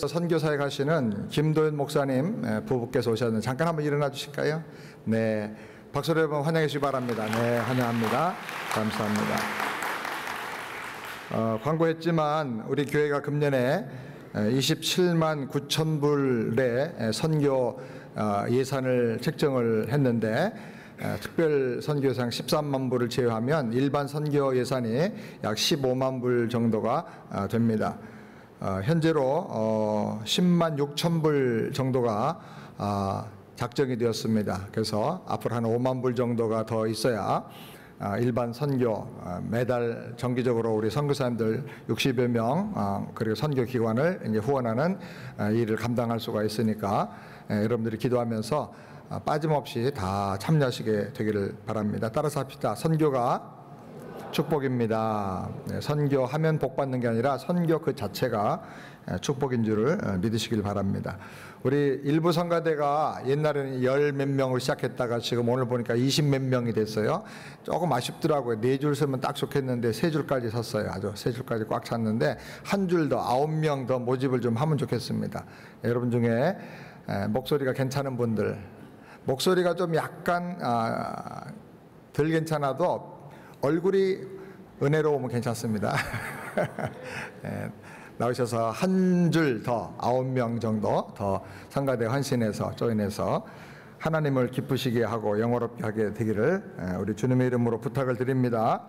선교사에 가시는 김도현 목사님 부부께서 오셨는데 잠깐 한번 일어나 주실까요? 네, 박수로 여러분 환영해 주시기 바랍니다. 네, 환영합니다. 감사합니다. 광고했지만 우리 교회가 금년에 27만 9천 불의 선교 예산을 책정을 했는데 특별 선교상 13만 불을 제외하면 일반 선교 예산이 약 15만 불 정도가 됩니다. 현재로 10만 6천 불 정도가 작정이 되었습니다. 그래서 앞으로 한 5만 불 정도가 더 있어야 일반 선교 매달 정기적으로 우리 선교사님들 60여 명 그리고 선교 기관을 이제 후원하는 일을 감당할 수가 있으니까 여러분들이 기도하면서 빠짐없이 다 참여하시게 되기를 바랍니다. 따라서 합시다. 선교가 축복입니다. 선교하면 복 받는 게 아니라 선교 그 자체가 축복인 줄을 믿으시길 바랍니다. 우리 일부 성가대가 옛날에는 10 몇 명으로 시작했다가 지금 오늘 보니까 20 몇 명이 됐어요. 조금 아쉽더라고요. 4줄 서면 딱 좋겠는데 3줄까지 섰어요. 아주 3줄까지 꽉 찼는데 한 줄 더 9명 더 모집을 좀 하면 좋겠습니다. 여러분 중에 목소리가 괜찮은 분들, 목소리가 좀 약간 덜 괜찮아도 얼굴이 은혜로우면 괜찮습니다. 나오셔서 한 줄 더 9명 정도 더 성가대 헌신해서 조인해서 하나님을 기쁘시게 하고 영화롭게 하게 되기를 우리 주님의 이름으로 부탁을 드립니다.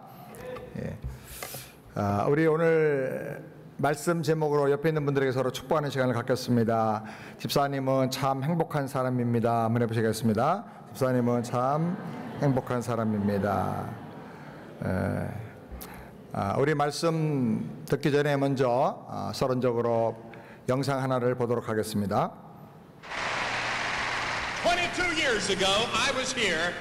우리 오늘 말씀 제목으로 옆에 있는 분들에게 서로 축복하는 시간을 갖겠습니다. 집사님은 참 행복한 사람입니다. 한번 해보시겠습니다. 집사님은 참 행복한 사람입니다. 우리 말씀 듣기 전에 먼저 서론적으로 영상 하나를 보도록 하겠습니다. 22 years ago, I was here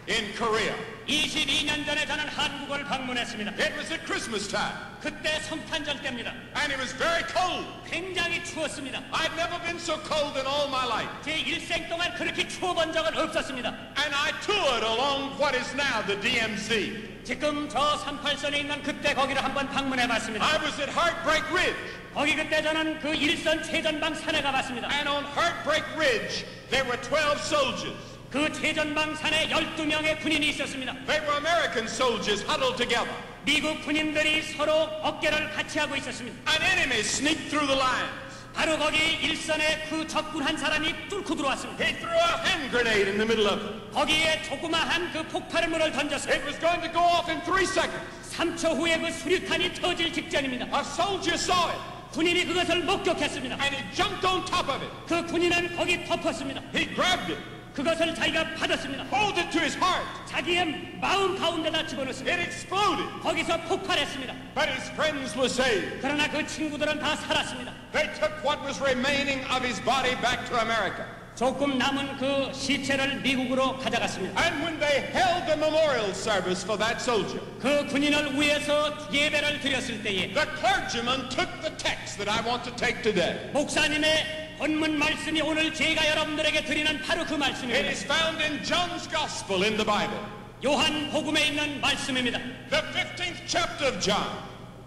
in Korea. 22년 전에 저는 한국을 방문했습니다. It was at Christmas time, 그때 성탄절 때입니다. and it was very cold. 굉장히 추웠습니다. I'd never been so cold in all my life. 제 일생 동안 그렇게 추워본 적은 없었습니다. And I toured along what is now the DMZ. 지금 저 38선에 있는 그때 거기를 한번 방문해봤습니다. I was at Heartbreak Ridge, 거기 그때 저는 그 일선 최전방 산에 가봤습니다. and on Heartbreak Ridge there were 12 soldiers. 그 최전방 산에 12명의 군인이 있었습니다. They were American soldiers huddled together. 미국 군인들이 서로 어깨를 같이 하고 있었습니다. An enemy sneaked through the lines. 바로 거기 일선에 그 적군 한 사람이 뚫고 들어왔습니다. He threw a hand grenade in the middle of it. 거기에 조그마한 그 폭발물을 던졌어요. It was going to go off in 3 seconds. 3초 후에 그 수류탄이 터질 직전입니다. A soldier saw it, 군인이 그것을 목격했습니다. and he jumped on top of it. 그 군인은 거기 덮었습니다. He grabbed it, 그것을 자기가 받았습니다. hold it to his heart. 자기의 마음 가운데다 집어넣습니다. It exploded, 거기서 폭발했습니다. but his friends were saved. 그러나 그 친구들은 다 살았습니다. They took what was remaining of his body back to America. 조금 남은 그 시체를 미국으로 가져갔습니다. And when they held the memorial service for that soldier, 그 군인을 위해서 예배를 드렸을 때에 the clergyman took the text that I want to take today. 목사님의 본문 말씀이 오늘 제가 여러분들에게 드리는 바로 그 It 말씀입니다. is found in John's Gospel in the Bible, 요한복음에 있는 말씀입니다. the 15th chapter of John,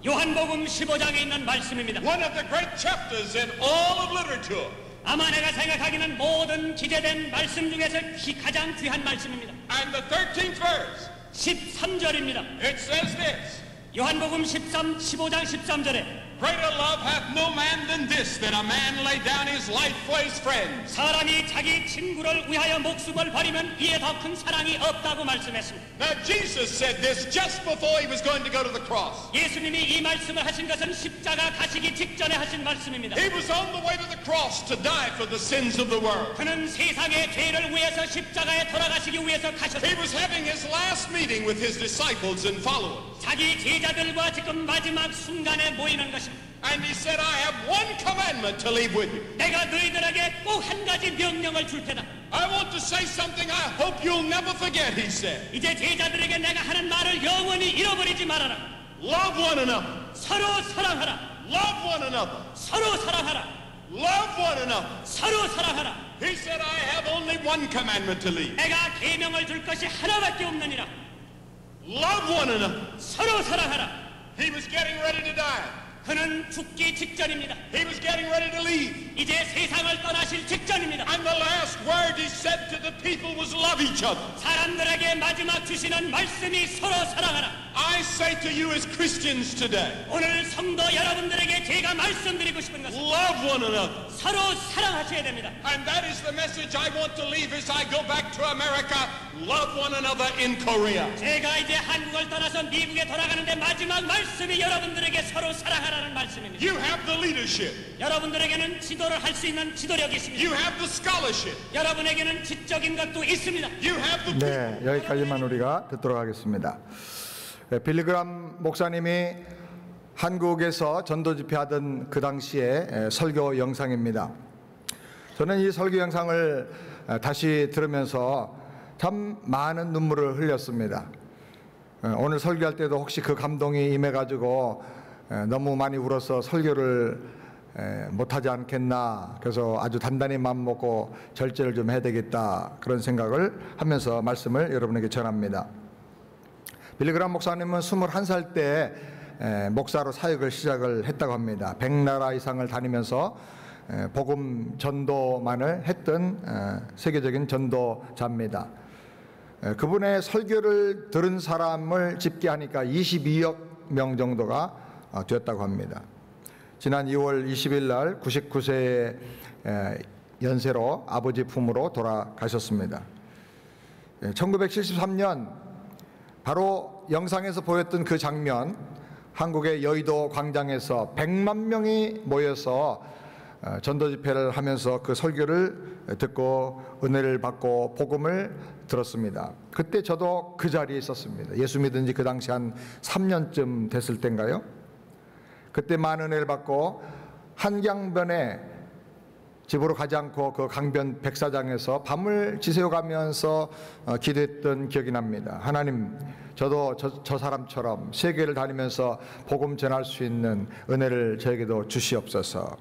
요한복음 15장에 있는 말씀입니다. one of the great chapters in all of literature. 아마 내가 생각하기는 모든 기재된 말씀 중에서 가장 귀한 말씀입니다. And the 13th verse, 13절입니다. it says this: 요한복음 15장 13절에 Greater love hath no man than this, that a man lay down his life for his friends. 사람이 자기 친구를 위하여 목숨을 버리면 이에 더 큰 사랑이 없다고 말씀했습니다. Now Jesus said this just before he was going to go to the cross. 예수님이 이 말씀을 하신 것은 십자가 가시기 직전에 하신 말씀입니다. He was on the way to the cross to die for the sins of the world. 그는 세상의 죄를 위해서 십자가에 돌아가시기 위해서 He 가셨습니다. was having his last meeting with his disciples and followers. 자기 제자들과 지금 마지막 순간에 모이는 것입니다. And he said, I have one commandment to leave with you. 내가 너희들에게 꼭 한 가지 명령을 줄 테다. I want to say something I hope you'll never forget, he said. 이제 제자들에게 내가 하는 말을 영원히 잃어버리지 말아라. Love one another. 서로 사랑하라. Love one another. 서로 사랑하라. Love one another. 서로 사랑하라. He said, I have only one commandment to leave. 내가 계명을 줄 것이 하나밖에 없느니라. Love one another. 서로 사랑하라. He was getting ready to die. 그는 죽기 직전입니다. He was getting ready to leave. 이제 세상을 떠나실 직전입니다. And the last word he said to the people was love each other. 사람들에게 마지막 주시는 말씀이 서로 사랑하라. I say to you as Christians today, 오늘 성도 여러분들에게 제가 말씀드리고 싶은 것은 love one another. 서로 사랑하셔야 됩니다. And that is the message I want to leave as I go back to America. Love one another in Korea. 제가 이제 한국을 떠나서 미국에 돌아가는데 마지막 말씀이 여러분들에게 서로 사랑하라는 말씀입니다. You have the leadership. 여러분들에게는 지도를 할 수 있는 지도력이 있습니다. You have the scholarship. 여러분에게는 지적인 것도 있습니다. You have the 네, 여기까지만 우리가 듣도록 하겠습니다. 빌리그람 목사님이 한국에서 전도 집회하던 그 당시의 설교 영상입니다. 저는 이 설교 영상을 다시 들으면서 참 많은 눈물을 흘렸습니다. 오늘 설교할 때도 혹시 그 감동이 임해가지고 너무 많이 울어서 설교를 못하지 않겠나, 그래서 아주 단단히 마음 먹고 절제를 좀 해야 되겠다, 그런 생각을 하면서 말씀을 여러분에게 전합니다. 빌리그람 목사님은 21살 때 목사로 사역을 시작을 했다고 합니다. 100나라 이상을 다니면서 복음 전도만을 했던 세계적인 전도자입니다. 그분의 설교를 들은 사람을 집계하니까 22억 명 정도가 되었다고 합니다. 지난 2월 20일 날 99세의 연세로 아버지 품으로 돌아가셨습니다. 1973년 바로 영상에서 보였던 그 장면, 한국의 여의도 광장에서 100만 명이 모여서 전도 집회를 하면서 그 설교를 듣고 은혜를 받고 복음을 들었습니다. 그때 저도 그 자리에 있었습니다. 예수 믿은 지 그 당시 한 3년쯤 됐을 때인가요? 그때 많은 은혜를 받고 한강변에 집으로 가지 않고 그 강변 백사장에서 밤을 지새워 가면서 기도했던 기억이 납니다. 하나님, 저도 저 사람처럼 세계를 다니면서 복음 전할 수 있는 은혜를 저에게도 주시옵소서.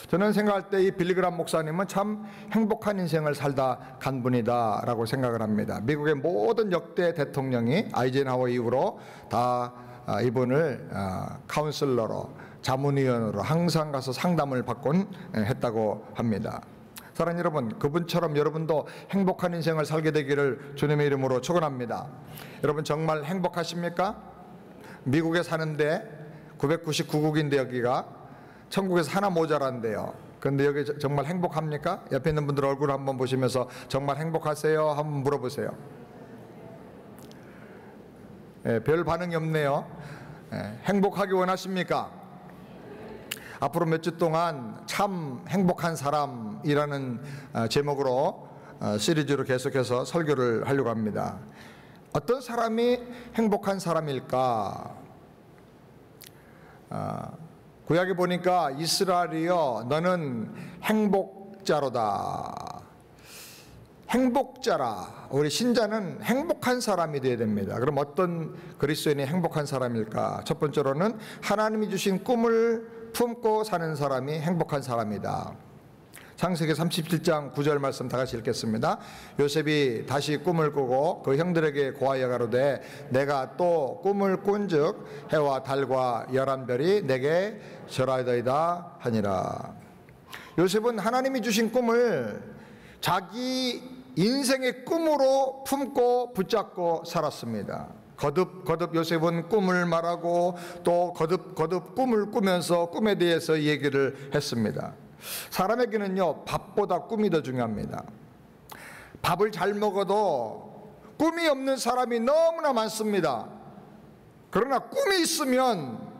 저는 생각할 때 이 빌리그람 목사님은 참 행복한 인생을 살다 간 분이다 라고 생각을 합니다. 미국의 모든 역대 대통령이 아이젠하워 이후로 다 이분을 카운슬러로, 자문위원으로 항상 가서 상담을 받곤 했다고 합니다. 사랑하는 여러분, 그분처럼 여러분도 행복한 인생을 살게 되기를 주님의 이름으로 축원합니다. 여러분 정말 행복하십니까? 미국에 사는데 999국인데 여기가 천국에서 하나 모자란데요. 그런데 여기 정말 행복합니까? 옆에 있는 분들 얼굴 한번 보시면서 정말 행복하세요? 한번 물어보세요. 별 반응이 없네요. 행복하기 원하십니까? 앞으로 몇 주 동안 참 행복한 사람이라는 제목으로 시리즈로 계속해서 설교를 하려고 합니다. 어떤 사람이 행복한 사람일까? 구약에 보니까 이스라엘이여 너는 행복자로다. 행복자라. 우리 신자는 행복한 사람이 되어야 됩니다. 그럼 어떤 그리스도인이 행복한 사람일까? 첫 번째로는 하나님이 주신 꿈을 품고 사는 사람이 행복한 사람이다. 창세기 37장 9절 말씀 다 같이 읽겠습니다. 요셉이 다시 꿈을 꾸고 그 형들에게 고하여 가로되 내가 또 꿈을 꾼즉 해와 달과 11별이 내게 절하여이다 하니라. 요셉은 하나님이 주신 꿈을 자기 인생의 꿈으로 품고 붙잡고 살았습니다. 거듭 요셉은 꿈을 말하고 또 거듭 꿈을 꾸면서 꿈에 대해서 얘기를 했습니다. 사람에게는요, 밥보다 꿈이 더 중요합니다. 밥을 잘 먹어도 꿈이 없는 사람이 너무나 많습니다. 그러나 꿈이 있으면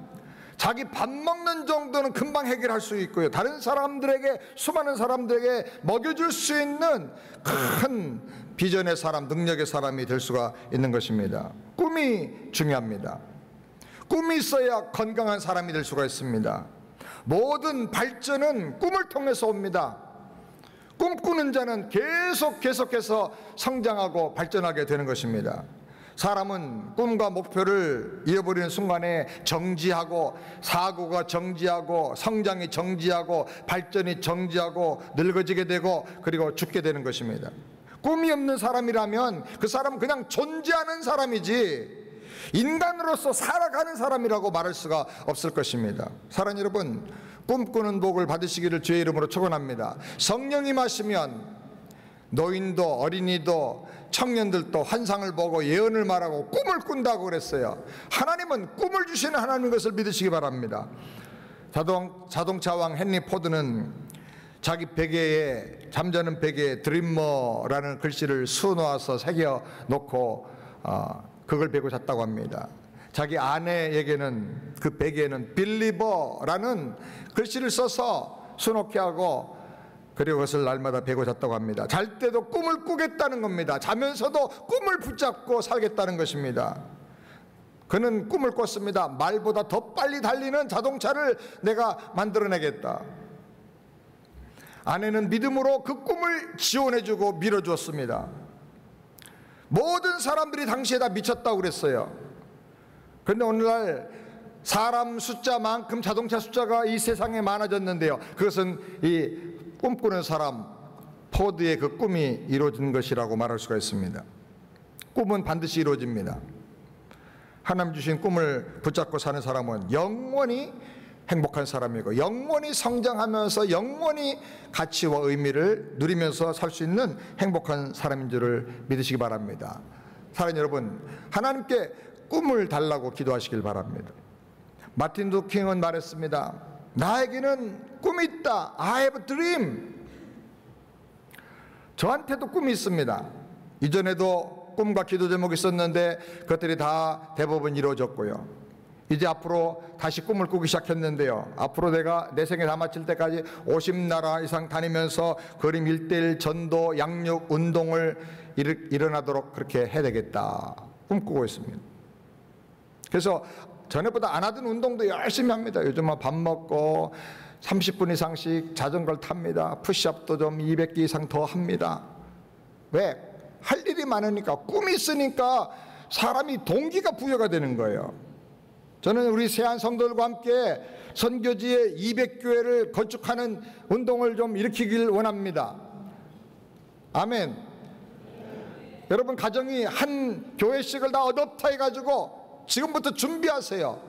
자기 밥 먹는 정도는 금방 해결할 수 있고요, 다른 사람들에게, 수많은 사람들에게 먹여줄 수 있는 큰 비전의 사람, 능력의 사람이 될 수가 있는 것입니다. 꿈이 중요합니다. 꿈이 있어야 건강한 사람이 될 수가 있습니다. 모든 발전은 꿈을 통해서 옵니다. 꿈꾸는 자는 계속해서 성장하고 발전하게 되는 것입니다. 사람은 꿈과 목표를 잃어버리는 순간에 정지하고, 사고가 정지하고, 성장이 정지하고, 발전이 정지하고, 늙어지게 되고, 그리고 죽게 되는 것입니다. 꿈이 없는 사람이라면 그 사람은 그냥 존재하는 사람이지, 인간으로서 살아가는 사람이라고 말할 수가 없을 것입니다. 사랑하는 여러분, 꿈꾸는 복을 받으시기를 주의 이름으로 축원합니다. 성령이 임하시면 노인도 어린이도 청년들도 환상을 보고 예언을 말하고 꿈을 꾼다고 그랬어요. 하나님은 꿈을 주시는 하나님인 것을 믿으시기 바랍니다. 자동차 왕 헨리 포드는 자기 베개에, 잠자는 베개에 드리머라는 글씨를 수놓아서 새겨놓고 그걸 베고 잤다고 합니다. 자기 아내에게는 그 베개에는 빌리버라는 글씨를 써서 수놓게 하고 그리고 그것을 날마다 베고 잤다고 합니다. 잘 때도 꿈을 꾸겠다는 겁니다. 자면서도 꿈을 붙잡고 살겠다는 것입니다. 그는 꿈을 꿨습니다. 말보다 더 빨리 달리는 자동차를 내가 만들어내겠다. 아내는 믿음으로 그 꿈을 지원해주고 밀어주었습니다. 모든 사람들이 당시에 다 미쳤다고 그랬어요. 그런데 오늘날 사람 숫자만큼 자동차 숫자가 이 세상에 많아졌는데요, 그것은 이 꿈꾸는 사람 포드의 그 꿈이 이루어진 것이라고 말할 수가 있습니다. 꿈은 반드시 이루어집니다. 하나님 주신 꿈을 붙잡고 사는 사람은 영원히 행복한 사람이고 영원히 성장하면서 영원히 가치와 의미를 누리면서 살 수 있는 행복한 사람인 줄을 믿으시기 바랍니다. 사랑하는 여러분, 하나님께 꿈을 달라고 기도하시길 바랍니다. 마틴 루터 킹은 말했습니다. 나에게는 꿈이 있다. I have a dream. 저한테도 꿈이 있습니다. 이전에도 꿈과 기도 제목이 있었는데 그것들이 다 대부분 이루어졌고요. 이제 앞으로 다시 꿈을 꾸기 시작했는데요, 앞으로 내가 내 생에 다 마칠 때까지 50나라 이상 다니면서 그림 1:1 전도 양육 운동을 일어나도록 그렇게 해야 되겠다 꿈꾸고 있습니다. 그래서 전에보다 안 하던 운동도 열심히 합니다. 요즘은 밥 먹고 30분 이상씩 자전거를 탑니다. 푸시업도 좀 200개 이상 더 합니다. 왜? 할 일이 많으니까. 꿈이 있으니까 사람이 동기가 부여가 되는 거예요. 저는 우리 세안 성도들과 함께 선교지에 200교회를 건축하는 운동을 좀 일으키길 원합니다. 아멘. 여러분 가정이 한 교회씩을 다 어댑터 해가지고 지금부터 준비하세요.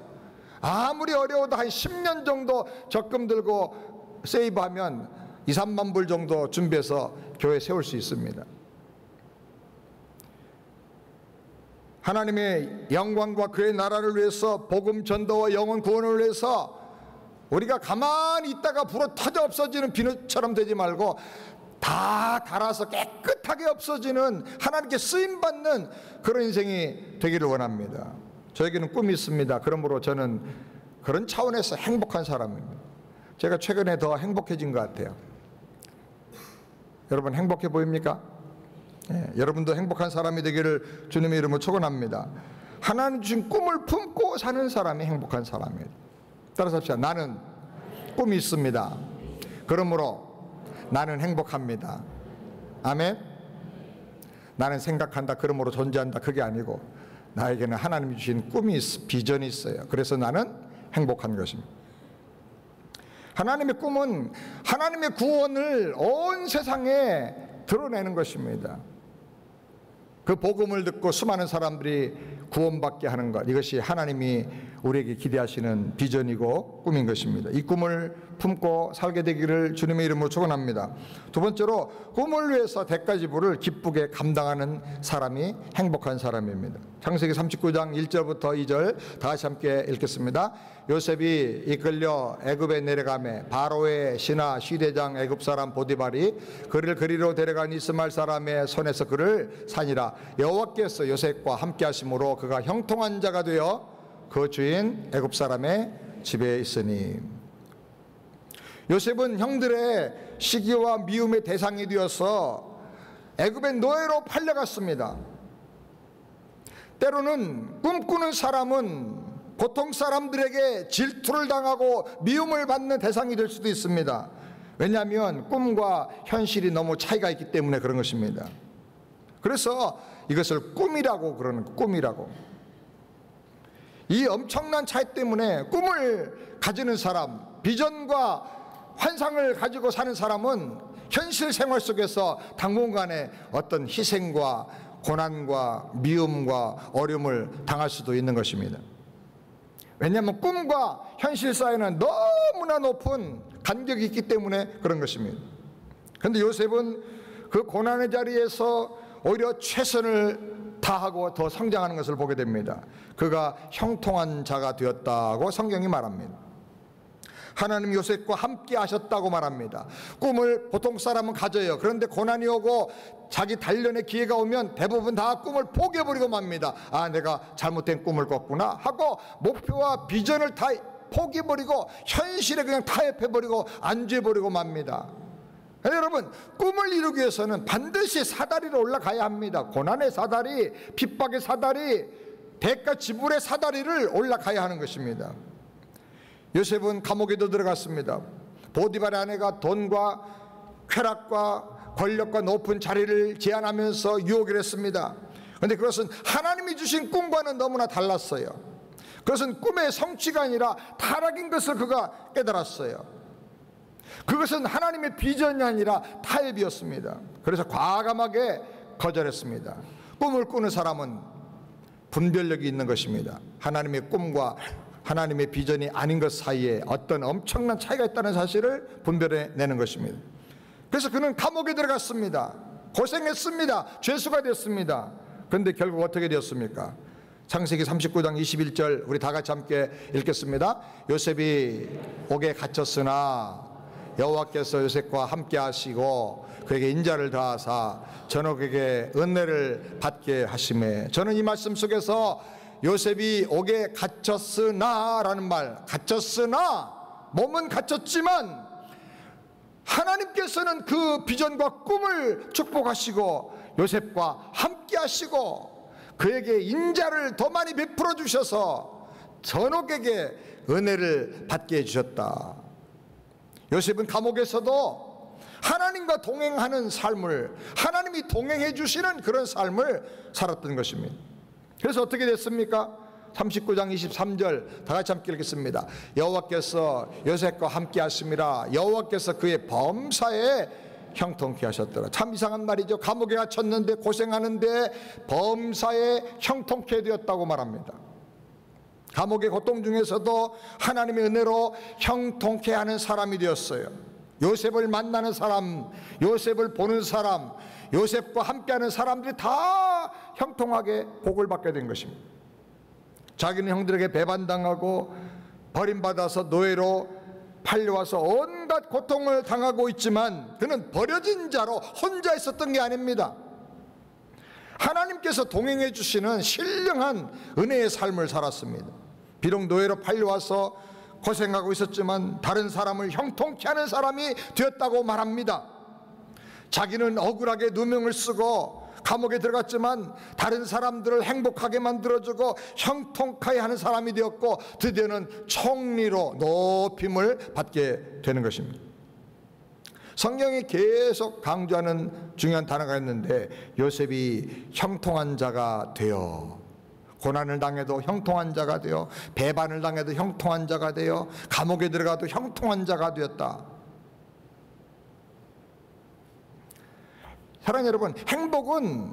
아무리 어려워도 한 10년 정도 적금 들고 세이브하면 2, 3만 불 정도 준비해서 교회 세울 수 있습니다. 하나님의 영광과 그의 나라를 위해서 복음 전도와 영혼 구원을 위해서 우리가 가만히 있다가 불어 터져 없어지는 비누처럼 되지 말고 다 달아서 깨끗하게 없어지는 하나님께 쓰임받는 그런 인생이 되기를 원합니다. 저에게는 꿈이 있습니다. 그러므로 저는 그런 차원에서 행복한 사람입니다. 제가 최근에 더 행복해진 것 같아요. 여러분 행복해 보입니까? 여러분도 행복한 사람이 되기를 주님의 이름으로 축원합니다. 하나님 주신 꿈을 품고 사는 사람이 행복한 사람이에요. 따라서 합시다. 나는 꿈이 있습니다. 그러므로 나는 행복합니다. 아멘. 나는 생각한다, 그러므로 존재한다, 그게 아니고 나에게는 하나님이 주신 꿈이 비전이 있어요. 그래서 나는 행복한 것입니다. 하나님의 꿈은 하나님의 구원을 온 세상에 드러내는 것입니다. 그 복음을 듣고 수많은 사람들이 구원받게 하는 것, 이것이 하나님이 우리에게 기대하시는 비전이고 꿈인 것입니다. 이 꿈을 품고 살게 되기를 주님의 이름으로 축원합니다. 두 번째로, 꿈을 위해서 대가지불을 기쁘게 감당하는 사람이 행복한 사람입니다. 창세기 39장 1절부터 2절 다 같이 함께 읽겠습니다. 요셉이 이끌려 애굽에 내려가매 바로의 신하 시대장 애굽 사람 보디발이 그를 그리로 데려간 이스마엘 사람의 손에서 그를 산이라. 여호와께서 요셉과 함께 하심으로 그가 형통한 자가 되어 그 주인 애굽 사람의 집에 있으니. 요셉은 형들의 시기와 미움의 대상이 되어서 애굽의 노예로 팔려갔습니다. 때로는 꿈꾸는 사람은 보통 사람들에게 질투를 당하고 미움을 받는 대상이 될 수도 있습니다. 왜냐하면 꿈과 현실이 너무 차이가 있기 때문에 그런 것입니다. 그래서 이것을 꿈이라고 그러는, 꿈이라고. 이 엄청난 차이 때문에 꿈을 가지는 사람, 비전과 환상을 가지고 사는 사람은 현실 생활 속에서 당분간의 어떤 희생과 고난과 미움과 어려움을 당할 수도 있는 것입니다. 왜냐하면 꿈과 현실 사이에는 너무나 높은 간격이 있기 때문에 그런 것입니다. 그런데 요셉은 그 고난의 자리에서 오히려 최선을 다하고 더 성장하는 것을 보게 됩니다. 그가 형통한 자가 되었다고 성경이 말합니다. 하나님 요셉과 함께 하셨다고 말합니다. 꿈을 보통 사람은 가져요. 그런데 고난이 오고 자기 단련의 기회가 오면 대부분 다 꿈을 포기해버리고 맙니다. 아, 내가 잘못된 꿈을 꿨구나 하고 목표와 비전을 다 포기해버리고 현실에 그냥 타협해버리고 안주해버리고 맙니다. 여러분, 꿈을 이루기 위해서는 반드시 사다리로 올라가야 합니다. 고난의 사다리, 핍박의 사다리, 대가 지불의 사다리를 올라가야 하는 것입니다. 요셉은 감옥에도 들어갔습니다. 보디발의 아내가 돈과 쾌락과 권력과 높은 자리를 제안하면서 유혹을 했습니다. 그런데 그것은 하나님이 주신 꿈과는 너무나 달랐어요. 그것은 꿈의 성취가 아니라 타락인 것을 그가 깨달았어요. 그것은 하나님의 비전이 아니라 타협이었습니다. 그래서 과감하게 거절했습니다. 꿈을 꾸는 사람은 분별력이 있는 것입니다. 하나님의 꿈과 하나님의 비전이 아닌 것 사이에 어떤 엄청난 차이가 있다는 사실을 분별해내는 것입니다. 그래서 그는 감옥에 들어갔습니다. 고생했습니다. 죄수가 됐습니다. 그런데 결국 어떻게 되었습니까? 창세기 39장 21절 우리 다 같이 함께 읽겠습니다. 요셉이 옥에 갇혔으나 여호와께서 요셉과 함께 하시고 그에게 인자를 더하사 전옥에게 은혜를 받게 하시매. 저는 이 말씀 속에서 요셉이 옥에 갇혔으나 라는 말, 갇혔으나 몸은 갇혔지만 하나님께서는 그 비전과 꿈을 축복하시고 요셉과 함께 하시고 그에게 인자를 더 많이 베풀어 주셔서 전옥에게 은혜를 받게 해주셨다. 요셉은 감옥에서도 하나님과 동행하는 삶을, 하나님이 동행해 주시는 그런 삶을 살았던 것입니다. 그래서 어떻게 됐습니까? 39장 23절 다 같이 함께 읽겠습니다. 여호와께서 요셉과 함께 하심이라 여호와께서 그의 범사에 형통케 하셨더라. 참 이상한 말이죠. 감옥에 갇혔는데 고생하는데 범사에 형통케 되었다고 말합니다. 감옥의 고통 중에서도 하나님의 은혜로 형통케 하는 사람이 되었어요. 요셉을 만나는 사람, 요셉을 보는 사람, 요셉과 함께하는 사람들이 다 형통하게 복을 받게 된 것입니다. 자기는 형들에게 배반당하고 버림받아서 노예로 팔려와서 온갖 고통을 당하고 있지만 그는 버려진 자로 혼자 있었던 게 아닙니다. 하나님께서 동행해 주시는 신령한 은혜의 삶을 살았습니다. 비록 노예로 팔려와서 고생하고 있었지만 다른 사람을 형통케 하는 사람이 되었다고 말합니다. 자기는 억울하게 누명을 쓰고 감옥에 들어갔지만 다른 사람들을 행복하게 만들어주고 형통하게 하는 사람이 되었고 드디어는 총리로 높임을 받게 되는 것입니다. 성경이 계속 강조하는 중요한 단어가 있는데 요셉이 형통한 자가 되어 고난을 당해도 형통한 자가 되어 배반을 당해도 형통한 자가 되어 감옥에 들어가도 형통한 자가 되었다. 사랑하는 여러분, 행복은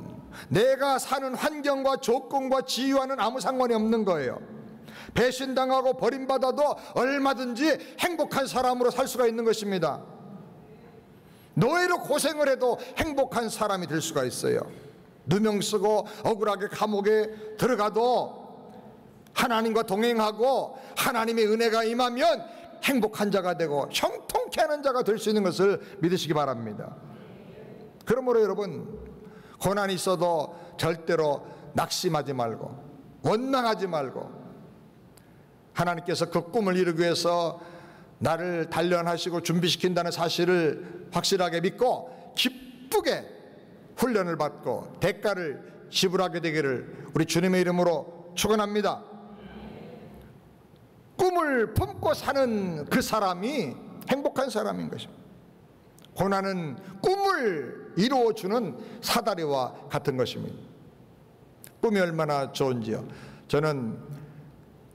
내가 사는 환경과 조건과 지위와는 아무 상관이 없는 거예요. 배신당하고 버림받아도 얼마든지 행복한 사람으로 살 수가 있는 것입니다. 노예로 고생을 해도 행복한 사람이 될 수가 있어요. 누명 쓰고 억울하게 감옥에 들어가도 하나님과 동행하고 하나님의 은혜가 임하면 행복한 자가 되고 형통케 하는 자가 될 수 있는 것을 믿으시기 바랍니다. 그러므로 여러분, 고난이 있어도 절대로 낙심하지 말고 원망하지 말고 하나님께서 그 꿈을 이루기 위해서 나를 단련하시고 준비시킨다는 사실을 확실하게 믿고 기쁘게 훈련을 받고 대가를 지불하게 되기를 우리 주님의 이름으로 축원합니다. 꿈을 품고 사는 그 사람이 행복한 사람인 것입니다. 고난은 꿈을 이루어주는 사다리와 같은 것입니다. 꿈이 얼마나 좋은지요. 저는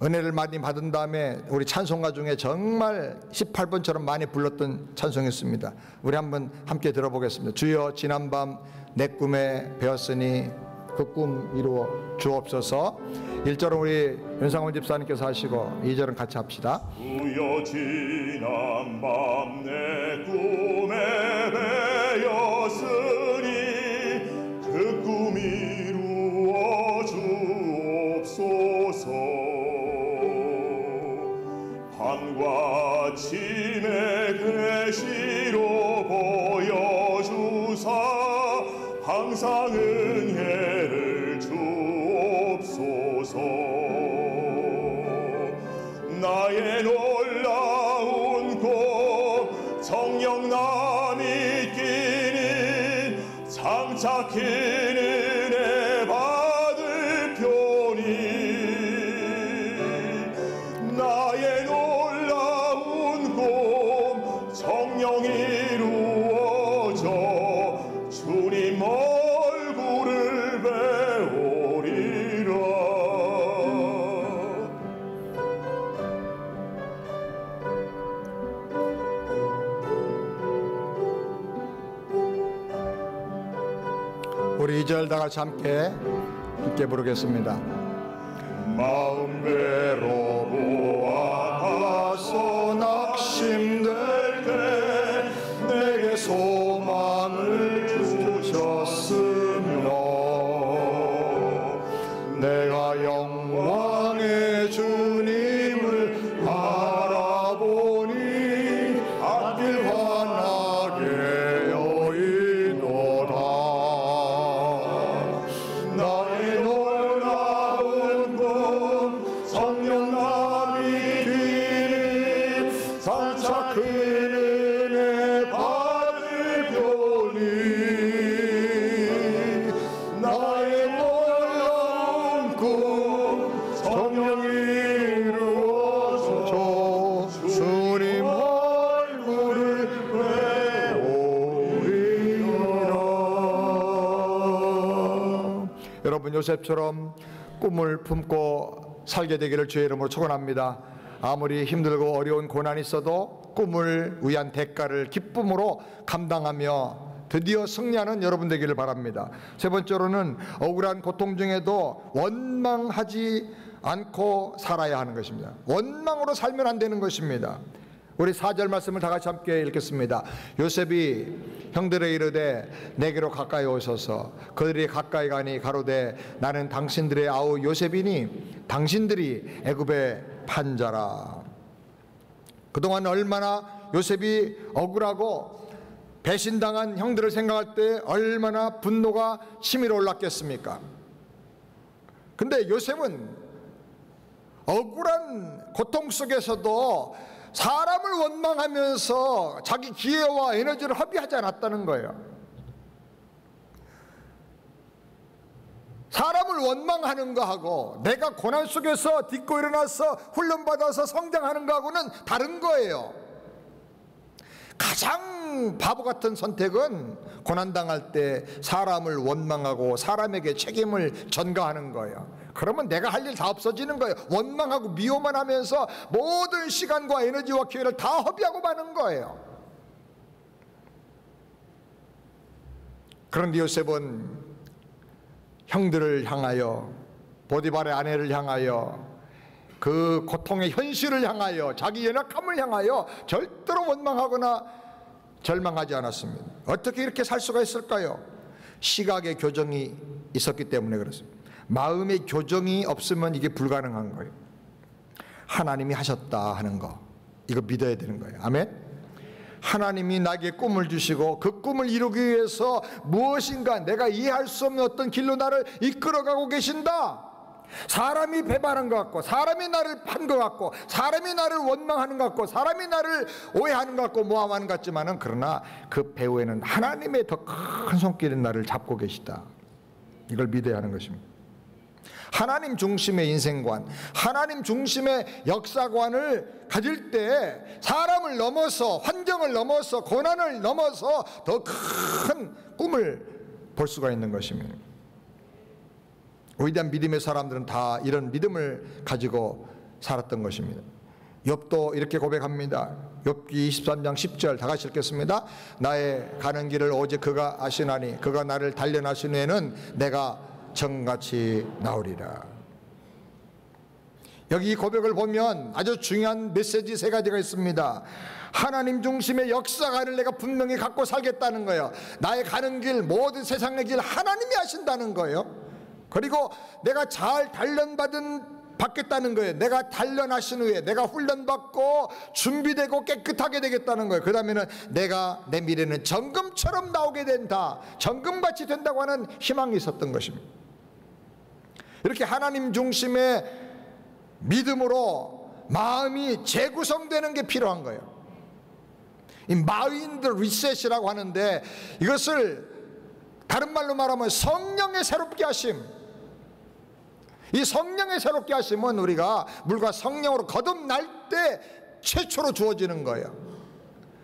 은혜를 많이 받은 다음에 우리 찬송가 중에 정말 18번처럼 많이 불렀던 찬송이 있습니다. 우리 한번 함께 들어보겠습니다. 주여 지난밤 내 꿈에 배웠으니 그 꿈 이루어 주옵소서. 1절은 우리 윤상원 집사님께서 하시고 2절은 같이 합시다. 우여 지난 밤 내 꿈에 배였으니 그 꿈 이루어 주옵소서. 밤과 아침의 계시로 보여주사 항상 은혜를 주옵소서. 나의 놀라운 꿈 정령남이 끼니 장착히 은혜 받을 표니. 나의 놀라운 꿈 정령 이루어져 주님 얼굴을 배우리라. 우리 2절 다 같이 함께 부르겠습니다. 마음 괴로워하소 낙심될 때 내게 소망을 주셨으며 내가 영광의 주님을 바라보니 앞길 환하게 여의도다. 나의 놀라운 꿈 성령남이 뒤니 장차 큰 은혜 받을 표니. 나의 놀라운 꿈 성령 이루어져 주님 얼굴을 배우리라. 여러분, 요셉처럼 꿈을 품고 살게 되기를 주의 이름으로 축원합니다. 아무리 힘들고 어려운 고난이 있어도 꿈을 위한 대가를 기쁨으로 감당하며 드디어 승리하는 여러분 되기를 바랍니다. 세 번째로는 억울한 고통 중에도 원망하지 않고 살아야 하는 것입니다. 원망으로 살면 안 되는 것입니다. 우리 4절 말씀을 다 같이 함께 읽겠습니다. 요셉이 형들에 이르되 내게로 가까이 오소서. 그들이 가까이 가니 가로되 나는 당신들의 아우 요셉이니 당신들이 애굽의 판자라. 그동안 얼마나 요셉이 억울하고 배신당한 형들을 생각할 때 얼마나 분노가 치밀어 올랐겠습니까? 근데 요셉은 억울한 고통 속에서도 사람을 원망하면서 자기 기회와 에너지를 허비하지 않았다는 거예요. 사람을 원망하는 거하고 내가 고난 속에서 딛고 일어나서 훈련받아서 성장하는 거하고는 다른 거예요. 가장 바보 같은 선택은 고난당할 때 사람을 원망하고 사람에게 책임을 전가하는 거예요. 그러면 내가 할 일 다 없어지는 거예요. 원망하고 미워만 하면서 모든 시간과 에너지와 기회를 다 허비하고 마는 거예요. 그런데 요셉은 형들을 향하여, 보디발의 아내를 향하여, 그 고통의 현실을 향하여, 자기 연약함을 향하여 절대로 원망하거나 절망하지 않았습니다. 어떻게 이렇게 살 수가 있을까요? 시각의 교정이 있었기 때문에 그렇습니다. 마음의 교정이 없으면 이게 불가능한 거예요. 하나님이 하셨다 하는 거, 이거 믿어야 되는 거예요. 아멘. 하나님이 나에게 꿈을 주시고 그 꿈을 이루기 위해서 무엇인가 내가 이해할 수 없는 어떤 길로 나를 이끌어가고 계신다. 사람이 배반한 것 같고, 사람이 나를 판 것 같고, 사람이 나를 원망하는 것 같고, 사람이 나를 오해하는 것 같고, 모함하는 것 같지만은, 그러나 그 배후에는 하나님의 더 큰 손길이 나를 잡고 계시다. 이걸 믿어야 하는 것입니다. 하나님 중심의 인생관, 하나님 중심의 역사관을 가질 때 사람을 넘어서, 환경을 넘어서, 고난을 넘어서 더 큰 꿈을 볼 수가 있는 것입니다. 위대한 믿음의 사람들은 다 이런 믿음을 가지고 살았던 것입니다. 욥도 이렇게 고백합니다. 욥기 23장 10절 다 같이 읽겠습니다. 나의 가는 길을 오직 그가 아시나니 그가 나를 단련하신 후에는 내가 정같이 나오리라. 여기 이 고백을 보면 아주 중요한 메시지 세 가지가 있습니다. 하나님 중심의 역사관을 내가 분명히 갖고 살겠다는 거예요. 나의 가는 길, 모든 세상의 길 하나님이 하신다는 거예요. 그리고 내가 잘 받겠다는 거예요. 내가 단련하신 후에 내가 훈련받고 준비되고 깨끗하게 되겠다는 거예요. 그 다음에는 내가 내 미래는 정금처럼 나오게 된다, 정금같이 된다고 하는 희망이 있었던 것입니다. 이렇게 하나님 중심의 믿음으로 마음이 재구성되는 게 필요한 거예요. 이 마인드 리셋이라고 하는데, 이것을 다른 말로 말하면 성령의 새롭게 하심. 이 성령의 새롭게 하심은 우리가 물과 성령으로 거듭날 때 최초로 주어지는 거예요.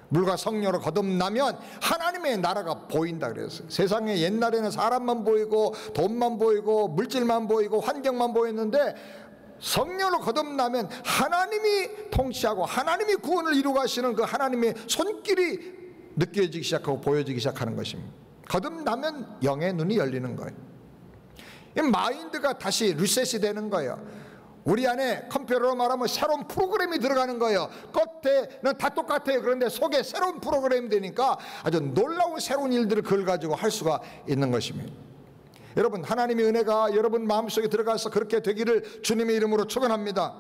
물과 성령으로 거듭나면 하나님의 나라가 보인다 그랬어요. 세상에 옛날에는 사람만 보이고 돈만 보이고 물질만 보이고 환경만 보였는데, 성령으로 거듭나면 하나님이 통치하고 하나님이 구원을 이루고 가시는 그 하나님의 손길이 느껴지기 시작하고 보여지기 시작하는 것입니다. 거듭나면 영의 눈이 열리는 거예요. 이 마인드가 다시 리셋이 되는 거예요. 우리 안에 컴퓨터로 말하면 새로운 프로그램이 들어가는 거예요. 겉에는 다 똑같아요. 그런데 속에 새로운 프로그램이 되니까 아주 놀라운 새로운 일들을 그걸 가지고 할 수가 있는 것입니다. 여러분, 하나님의 은혜가 여러분 마음속에 들어가서 그렇게 되기를 주님의 이름으로 축원합니다.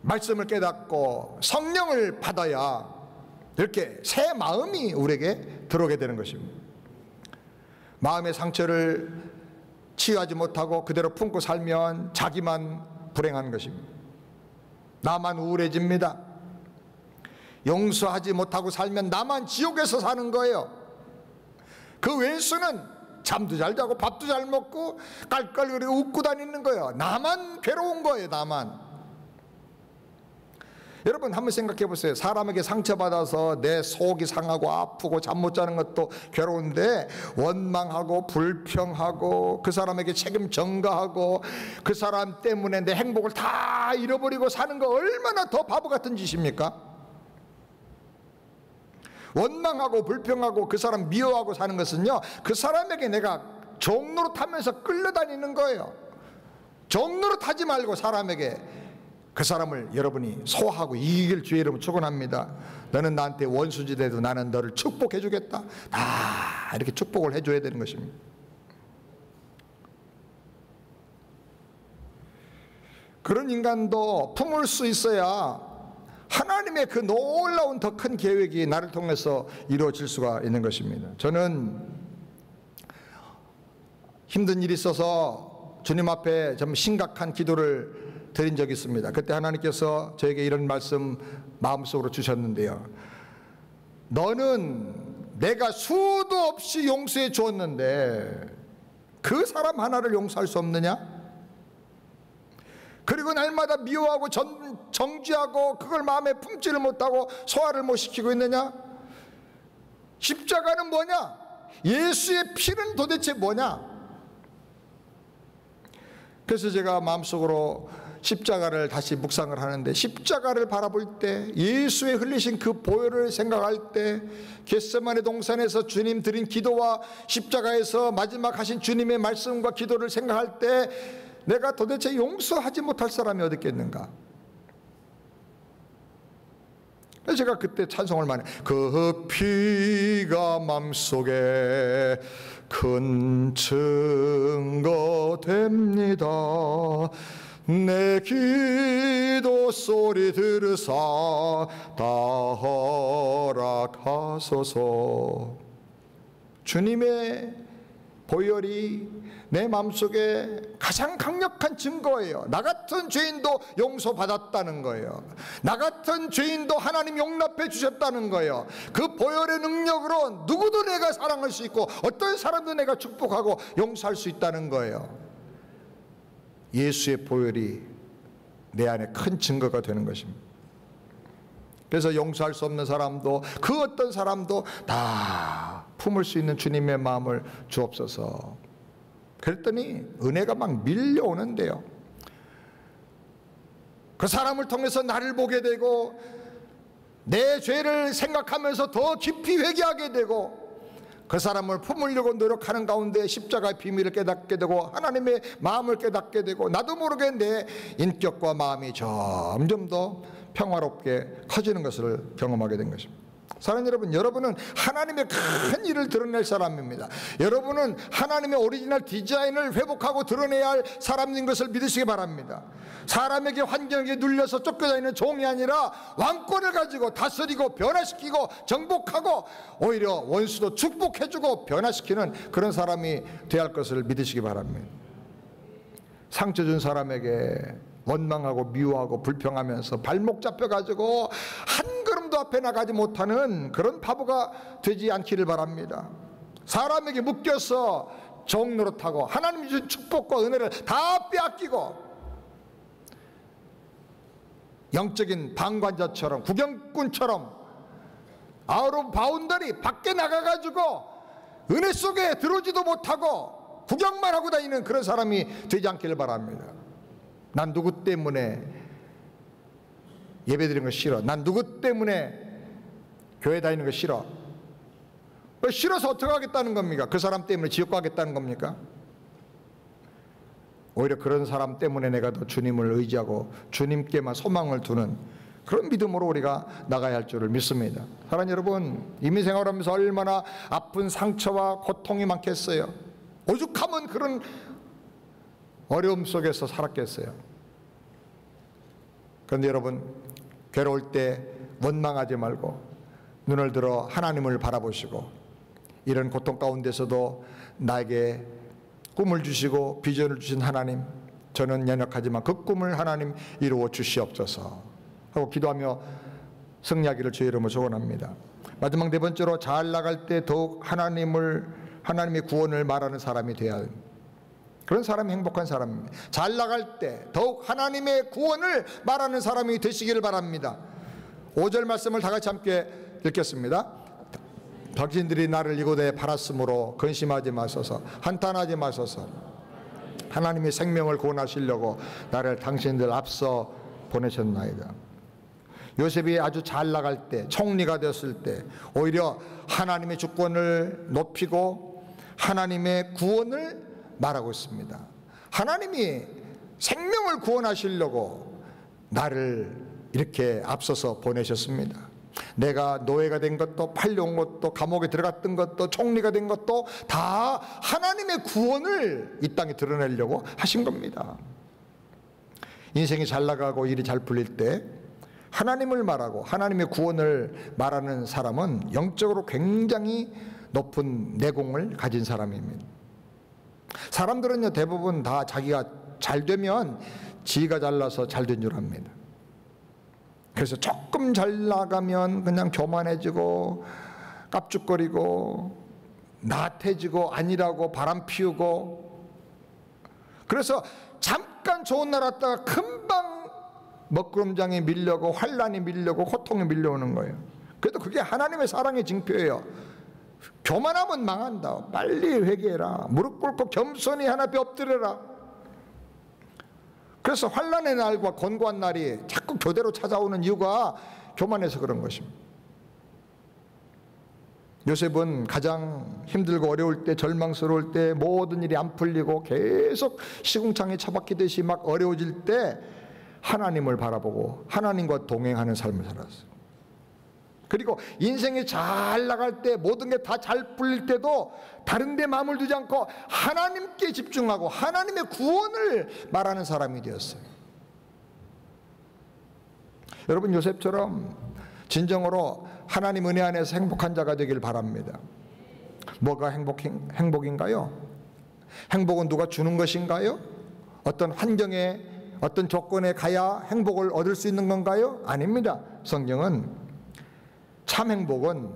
말씀을 깨닫고 성령을 받아야 이렇게 새 마음이 우리에게 들어오게 되는 것입니다. 마음의 상처를 치유하지 못하고 그대로 품고 살면 자기만 불행한 것입니다. 나만 우울해집니다. 용서하지 못하고 살면 나만 지옥에서 사는 거예요. 그 왼수는 잠도 잘 자고 밥도 잘 먹고 깔깔거리고 웃고 다니는 거예요. 나만 괴로운 거예요. 나만. 여러분 한번 생각해 보세요. 사람에게 상처받아서 내 속이 상하고 아프고 잠 못 자는 것도 괴로운데, 원망하고 불평하고 그 사람에게 책임 전가하고 그 사람 때문에 내 행복을 다 잃어버리고 사는 거 얼마나 더 바보 같은 짓입니까? 원망하고 불평하고 그 사람 미워하고 사는 것은요, 그 사람에게 내가 종로로 타면서 끌려다니는 거예요. 종로로 타지 말고 사람에게, 그 사람을 여러분이 소화하고 이길 주의 이름으로 축원합니다. 너는 나한테 원수지 돼도 나는 너를 축복해 주겠다. 다 이렇게 축복을 해줘야 되는 것입니다. 그런 인간도 품을 수 있어야 하나님의 그 놀라운 더 큰 계획이 나를 통해서 이루어질 수가 있는 것입니다. 저는 힘든 일이 있어서 주님 앞에 좀 심각한 기도를 드린 적이 있습니다. 그때 하나님께서 저에게 이런 말씀 마음속으로 주셨는데요. 너는 내가 수도 없이 용서해 주었는데 그 사람 하나를 용서할 수 없느냐? 그리고 날마다 미워하고 정죄하고 그걸 마음에 품지를 못하고 소화를 못 시키고 있느냐? 십자가는 뭐냐? 예수의 피는 도대체 뭐냐? 그래서 제가 마음속으로 십자가를 다시 묵상을 하는데, 십자가를 바라볼 때, 예수의 흘리신 그 보혈을 생각할 때, 겟세마네 동산에서 주님 드린 기도와 십자가에서 마지막 하신 주님의 말씀과 기도를 생각할 때, 내가 도대체 용서하지 못할 사람이 어디 있겠는가? 제가 그때 찬송을 많이, 그 피가 맘속에 큰 증거 됩니다. 내 기도 소리 들으사 다 허락하소서. 주님의 보혈이 내 마음속에 가장 강력한 증거예요. 나 같은 죄인도 용서받았다는 거예요. 나 같은 죄인도 하나님 용납해 주셨다는 거예요. 그 보혈의 능력으로 누구도 내가 사랑할 수 있고 어떤 사람도 내가 축복하고 용서할 수 있다는 거예요. 예수의 보혈이 내 안에 큰 증거가 되는 것입니다. 그래서 용서할 수 없는 사람도 그 어떤 사람도 다 품을 수 있는 주님의 마음을 주옵소서. 그랬더니 은혜가 막 밀려오는데요. 그 사람을 통해서 나를 보게 되고 내 죄를 생각하면서 더 깊이 회개하게 되고 그 사람을 품으려고 노력하는 가운데 십자가의 비밀을 깨닫게 되고 하나님의 마음을 깨닫게 되고 나도 모르게 내 인격과 마음이 점점 더 평화롭게 커지는 것을 경험하게 된 것입니다. 사랑하는 여러분, 여러분은 하나님의 큰 일을 드러낼 사람입니다. 여러분은 하나님의 오리지널 디자인을 회복하고 드러내야 할 사람인 것을 믿으시기 바랍니다. 사람에게 환경에 눌려서 쫓겨다니는 종이 아니라 왕권을 가지고 다스리고 변화시키고 정복하고 오히려 원수도 축복해주고 변화시키는 그런 사람이 되어야 할 것을 믿으시기 바랍니다. 상처 준 사람에게 원망하고 미워하고 불평하면서 발목 잡혀가지고 한 걸음도 앞에 나가지 못하는 그런 바보가 되지 않기를 바랍니다. 사람에게 묶여서 종 노릇하고 하나님이 준 축복과 은혜를 다 빼앗기고 영적인 방관자처럼 구경꾼처럼 아웃 오브 바운더리 밖에 나가가지고 은혜 속에 들어오지도 못하고 구경만 하고 다니는 그런 사람이 되지 않기를 바랍니다. 난 누구 때문에 예배 드리는 거 싫어. 난 누구 때문에 교회 다니는 거 싫어. 싫어서 어떻게 하겠다는 겁니까? 그 사람 때문에 지옥 가겠다는 겁니까? 오히려 그런 사람 때문에 내가 더 주님을 의지하고 주님께만 소망을 두는 그런 믿음으로 우리가 나가야 할 줄을 믿습니다. 사랑하는 여러분, 이민 생활하면서 얼마나 아픈 상처와 고통이 많겠어요. 오죽하면 그런 어려움 속에서 살았겠어요. 그런데 여러분, 괴로울 때 원망하지 말고 눈을 들어 하나님을 바라보시고 이런 고통 가운데서도 나에게 꿈을 주시고 비전을 주신 하나님, 저는 연약하지만 그 꿈을 하나님 이루어 주시옵소서 하고 기도하며 승리하기를 주의 이름으로 소원합니다. 마지막 네 번째로, 잘 나갈 때 더욱 하나님의 구원을 말하는 사람이 되어야 합니다. 그런 사람이 행복한 사람입니다. 잘 나갈 때 더욱 하나님의 구원을 말하는 사람이 되시기를 바랍니다. 5절 말씀을 다 같이 함께 읽겠습니다. 당신들이 나를 이곳에 팔았으므로 근심하지 마소서, 한탄하지 마소서. 하나님의 생명을 구원하시려고 나를 당신들 앞서 보내셨나이다. 요셉이 아주 잘 나갈 때, 총리가 되었을 때 오히려 하나님의 주권을 높이고 하나님의 구원을 말하고 있습니다. 하나님이 생명을 구원하시려고 나를 이렇게 앞서서 보내셨습니다. 내가 노예가 된 것도, 팔려온 것도, 감옥에 들어갔던 것도, 총리가 된 것도 다 하나님의 구원을 이 땅에 드러내려고 하신 겁니다. 인생이 잘 나가고 일이 잘 풀릴 때 하나님을 말하고 하나님의 구원을 말하는 사람은 영적으로 굉장히 높은 내공을 가진 사람입니다. 사람들은요, 대부분 다 자기가 잘 되면 지가 잘나서 잘 된 줄 압니다. 그래서 조금 잘 나가면 그냥 교만해지고 깝죽거리고 나태해지고 아니라고 바람 피우고, 그래서 잠깐 좋은 날 왔다가 금방 먹구름장에 밀려고 환란이 밀려고 고통이 밀려오는 거예요. 그래도 그게 하나님의 사랑의 징표예요. 교만하면 망한다. 빨리 회개해라. 무릎 꿇고 겸손히 하나 앞에 엎드려라. 그래서 환난의 날과 권고한 날이 자꾸 교대로 찾아오는 이유가 교만해서 그런 것입니다. 요셉은 가장 힘들고 어려울 때, 절망스러울 때, 모든 일이 안 풀리고 계속 시궁창에 처박히듯이 막 어려워질 때 하나님을 바라보고 하나님과 동행하는 삶을 살았어요. 그리고 인생이 잘 나갈 때, 모든 게 다 잘 풀릴 때도 다른 데 마음을 두지 않고 하나님께 집중하고 하나님의 구원을 말하는 사람이 되었어요. 여러분, 요셉처럼 진정으로 하나님 은혜 안에서 행복한 자가 되길 바랍니다. 뭐가 행복인가요? 행복은 누가 주는 것인가요? 어떤 환경에, 어떤 조건에 가야 행복을 얻을 수 있는 건가요? 아닙니다. 성경은 참 행복은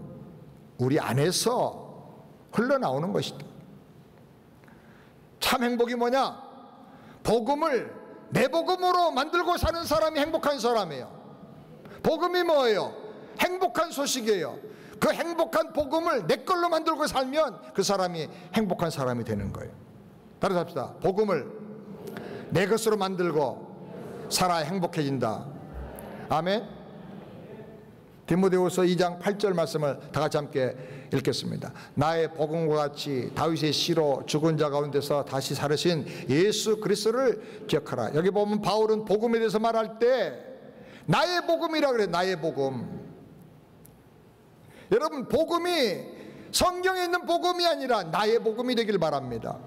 우리 안에서 흘러나오는 것이다. 참 행복이 뭐냐? 복음을 내 복음으로 만들고 사는 사람이 행복한 사람이에요. 복음이 뭐예요? 행복한 소식이에요. 그 행복한 복음을 내 걸로 만들고 살면 그 사람이 행복한 사람이 되는 거예요. 따라서 합시다. 복음을 내 것으로 만들고 살아야 행복해진다. 아멘. 디모데후서 2장 8절 말씀을 다 같이 함께 읽겠습니다. 나의 복음과 같이 다윗의 씨로 죽은 자 가운데서 다시 살으신 예수 그리스도를 기억하라. 여기 보면 바울은 복음에 대해서 말할 때 나의 복음이라 그래요. 나의 복음. 여러분, 복음이 성경에 있는 복음이 아니라 나의 복음이 되길 바랍니다.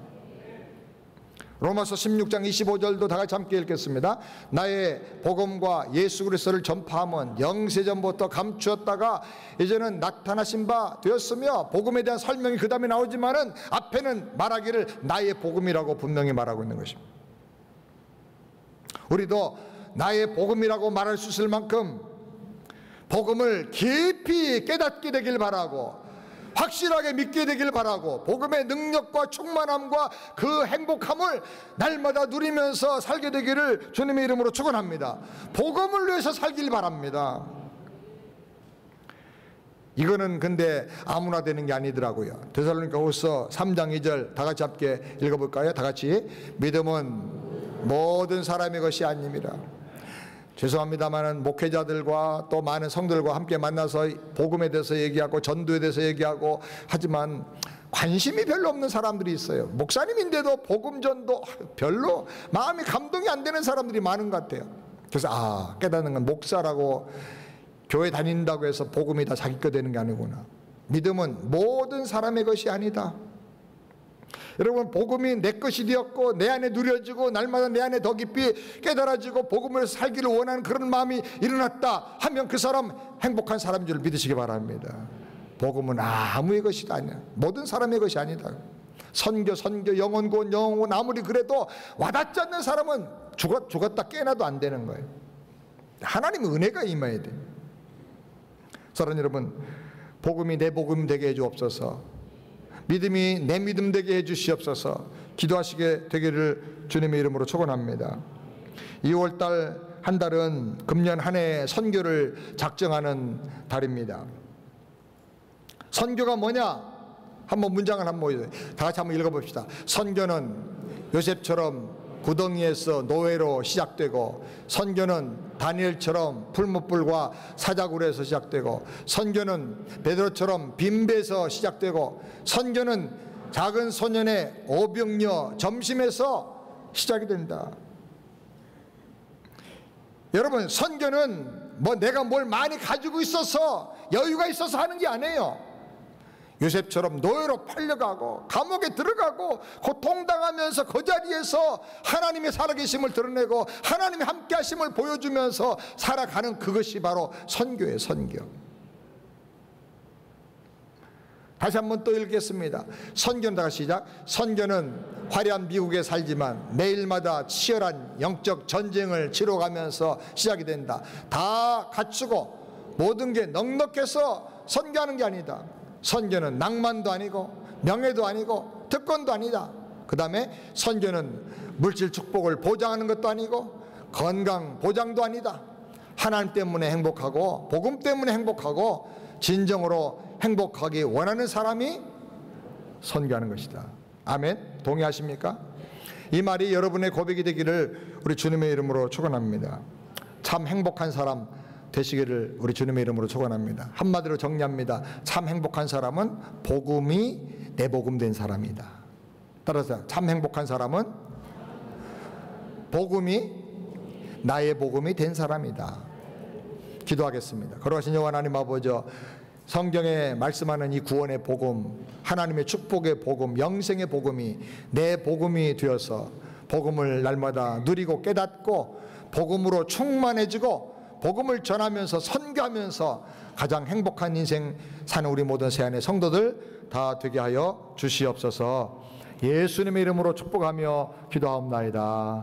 로마서 16장 25절도 다 같이 함께 읽겠습니다. 나의 복음과 예수 그리스도를 전파함은 영세전부터 감추었다가 이제는 나타나신 바 되었으며, 복음에 대한 설명이 그 다음에 나오지만은 앞에는 말하기를 나의 복음이라고 분명히 말하고 있는 것입니다. 우리도 나의 복음이라고 말할 수 있을 만큼 복음을 깊이 깨닫게 되길 바라고, 확실하게 믿게 되길 바라고, 복음의 능력과 충만함과 그 행복함을 날마다 누리면서 살게 되기를 주님의 이름으로 축원합니다. 복음을 위해서 살길 바랍니다. 이거는 근데 아무나 되는 게 아니더라고요. 데살로니가후서 3장 2절 다 같이 함께 읽어볼까요? 다 같이. 믿음은 모든 사람의 것이 아님이라. 죄송합니다만은 목회자들과 또 많은 성들과 함께 만나서 복음에 대해서 얘기하고 전도에 대해서 얘기하고 하지만 관심이 별로 없는 사람들이 있어요. 목사님인데도 복음 전도 별로 마음이 감동이 안 되는 사람들이 많은 것 같아요. 그래서 깨닫는 건 목사라고 교회 다닌다고 해서 복음이 다 자기 거 되는 게 아니구나. 믿음은 모든 사람의 것이 아니다. 여러분, 복음이 내 것이 되었고 내 안에 누려지고 날마다 내 안에 더 깊이 깨달아지고 복음을 살기를 원하는 그런 마음이 일어났다 하면 그 사람 행복한 사람인 줄 믿으시기 바랍니다. 복음은 아무의 것이 아니야. 모든 사람의 것이 아니다. 선교 영혼군 아무리 그래도 와닿지 않는 사람은 죽었다 깨어나도 안 되는 거예요. 하나님의 은혜가 임해야 돼요. 사랑하는 여러분, 복음이 내 복음 되게 해주옵소서. 믿음이 내 믿음 되게 해주시옵소서. 기도하시게 되기를 주님의 이름으로 축원합니다. 2월달 한 달은 금년 한 해 선교를 작정하는 달입니다. 선교가 뭐냐? 한번 문장을 한번 다 같이 한번 읽어봅시다. 선교는 요셉처럼 구덩이에서 노예로 시작되고, 선교는 다니엘처럼 풀무불과 사자굴에서 시작되고, 선교는 베드로처럼 빈배에서 시작되고, 선교는 작은 소년의 오병이어 점심에서 시작이 된다. 여러분, 선교는 뭐 내가 뭘 많이 가지고 있어서 여유가 있어서 하는 게 아니에요. 요셉처럼 노예로 팔려가고 감옥에 들어가고 고통당하면서 그 자리에서 하나님의 살아계심을 드러내고 하나님의 함께하심을 보여주면서 살아가는 그것이 바로 선교예요. 선교. 다시 한번 또 읽겠습니다. 선교는 다 시작. 선교는 화려한 미국에 살지만 매일마다 치열한 영적 전쟁을 치러가면서 시작이 된다. 다 갖추고 모든 게 넉넉해서 선교하는 게 아니다. 선교는 낭만도 아니고 명예도 아니고 특권도 아니다. 그 다음에 선교는 물질 축복을 보장하는 것도 아니고 건강 보장도 아니다. 하나님 때문에 행복하고 복음 때문에 행복하고 진정으로 행복하기 원하는 사람이 선교하는 것이다. 아멘. 동의하십니까? 이 말이 여러분의 고백이 되기를 우리 주님의 이름으로 축원합니다. 참 행복한 사람 되시기를 우리 주님의 이름으로 축원합니다. 한마디로 정리합니다. 참 행복한 사람은 복음이 내 복음 된 사람이다. 따라서 참 행복한 사람은 복음이 나의 복음이 된 사람이다. 기도하겠습니다. 거룩하신 여호와 하나님 아버지, 성경에 말씀하는 이 구원의 복음, 하나님의 축복의 복음, 영생의 복음이 내 복음이 되어서 복음을 날마다 누리고 깨닫고 복음으로 충만해지고 복음을 전하면서 선교하면서 가장 행복한 인생 사는 우리 모든 새안의 성도들 다 되게 하여 주시옵소서. 예수님의 이름으로 축복하며 기도하옵나이다.